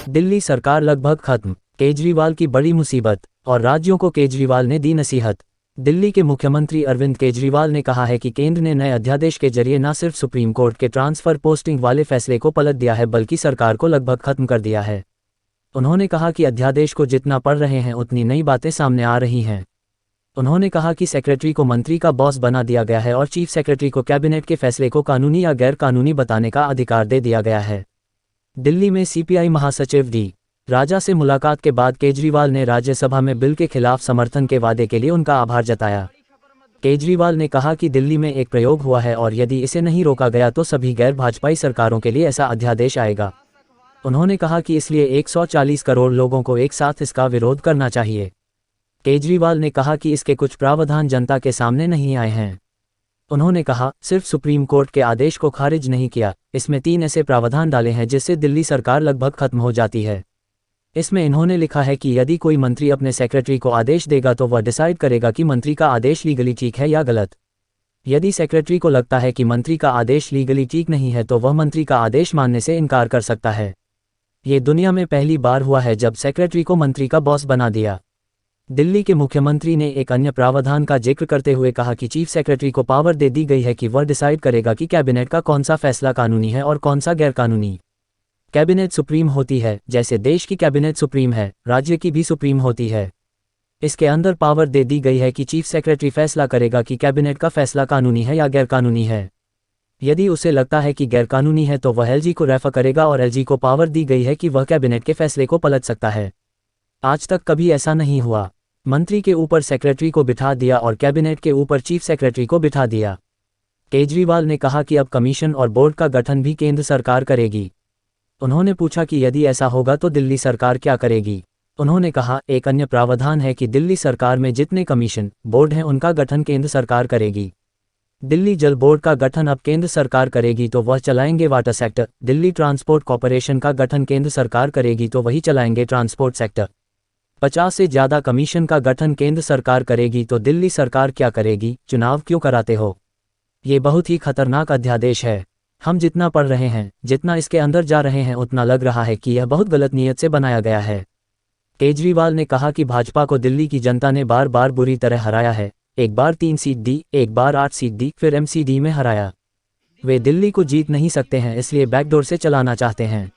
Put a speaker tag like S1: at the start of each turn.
S1: दिल्ली सरकार लगभग खत्म, केजरीवाल की बड़ी मुसीबत, और राज्यों को केजरीवाल ने दी नसीहत। दिल्ली के मुख्यमंत्री अरविंद केजरीवाल ने कहा है कि केंद्र ने नए अध्यादेश के जरिए न सिर्फ सुप्रीम कोर्ट के ट्रांसफर पोस्टिंग वाले फैसले को पलट दिया है बल्कि सरकार को लगभग खत्म कर दिया है। उन्होंने कहा कि अध्यादेश को जितना पढ़ रहे हैं उतनी नई बातें सामने आ रही हैं। उन्होंने कहा कि सेक्रेटरी को मंत्री का बॉस बना दिया गया है और चीफ सेक्रेटरी को कैबिनेट के फैसले को कानूनी या गैर कानूनी बताने का अधिकार दे दिया गया है। दिल्ली में सीपीआई महासचिव डी राजा से मुलाकात के बाद केजरीवाल ने राज्यसभा में बिल के खिलाफ समर्थन के वादे के लिए उनका आभार जताया। केजरीवाल ने कहा कि दिल्ली में एक प्रयोग हुआ है और यदि इसे नहीं रोका गया तो सभी गैर भाजपाई सरकारों के लिए ऐसा अध्यादेश आएगा। उन्होंने कहा कि इसलिए 140 करोड़ लोगों को एक साथ इसका विरोध करना चाहिए। केजरीवाल ने कहा कि इसके कुछ प्रावधान जनता के सामने नहीं आए हैं। उन्होंने कहा, सिर्फ सुप्रीम कोर्ट के आदेश को खारिज नहीं किया, इसमें 3 ऐसे प्रावधान डाले हैं जिससे दिल्ली सरकार लगभग खत्म हो जाती है। इसमें इन्होंने लिखा है कि यदि कोई मंत्री अपने सेक्रेटरी को आदेश देगा तो वह डिसाइड करेगा कि मंत्री का आदेश लीगली ठीक है या गलत। यदि सेक्रेटरी को लगता है कि मंत्री का आदेश लीगली ठीक नहीं है तो वह मंत्री का आदेश मानने से इनकार कर सकता है। ये दुनिया में पहली बार हुआ है जब सेक्रेटरी को मंत्री का बॉस बना दिया। दिल्ली के मुख्यमंत्री ने एक अन्य प्रावधान का जिक्र करते हुए कहा कि चीफ सेक्रेटरी को पावर दे दी गई है कि वह डिसाइड करेगा कि कैबिनेट का कौन सा फैसला कानूनी है और कौन सा गैरकानूनी। कैबिनेट सुप्रीम होती है, जैसे देश की कैबिनेट सुप्रीम है, राज्य की भी सुप्रीम होती है। इसके अंदर पावर दे दी गई है कि चीफ सेक्रेटरी फैसला करेगा कि कैबिनेट का फैसला कानूनी है या गैरकानूनी है। यदि उसे लगता है कि गैरकानूनी है तो वह एलजी को रेफर करेगा और एलजी को पावर दी गई है कि वह कैबिनेट के फैसले को पलट सकता है। आज तक कभी ऐसा नहीं हुआ। मंत्री के ऊपर सेक्रेटरी को बिठा दिया और कैबिनेट के ऊपर चीफ सेक्रेटरी को बिठा दिया। केजरीवाल ने कहा कि अब कमीशन और बोर्ड का गठन भी केंद्र सरकार करेगी। उन्होंने पूछा कि यदि ऐसा होगा तो दिल्ली सरकार क्या करेगी। उन्होंने कहा, एक अन्य प्रावधान है कि दिल्ली सरकार में जितने कमीशन, बोर्ड हैं उनका गठन केंद्र सरकार करेगी। दिल्ली जल बोर्ड का गठन अब केंद्र सरकार करेगी तो वह चलाएंगे water sector. Delhi transport corporation का गठन केंद्र सरकार करेगी तो वही चलाएंगे ट्रांसपोर्ट सेक्टर। 50 से ज़्यादा कमीशन का गठन केंद्र सरकार करेगी तो दिल्ली सरकार क्या करेगी? चुनाव क्यों कराते हो? ये बहुत ही खतरनाक अध्यादेश है। हम जितना पढ़ रहे हैं, जितना इसके अंदर जा रहे हैं उतना लग रहा है कि यह बहुत गलत नीयत से बनाया गया है। केजरीवाल ने कहा कि भाजपा को दिल्ली की जनता ने बार बार बुरी तरह हराया है। एक बार 3 सीट दी, एक बार 8 सीट दी, फिर एमसीडी में हराया। वे दिल्ली को जीत नहीं सकते हैं, इसलिए बैकडोर से चलाना चाहते हैं।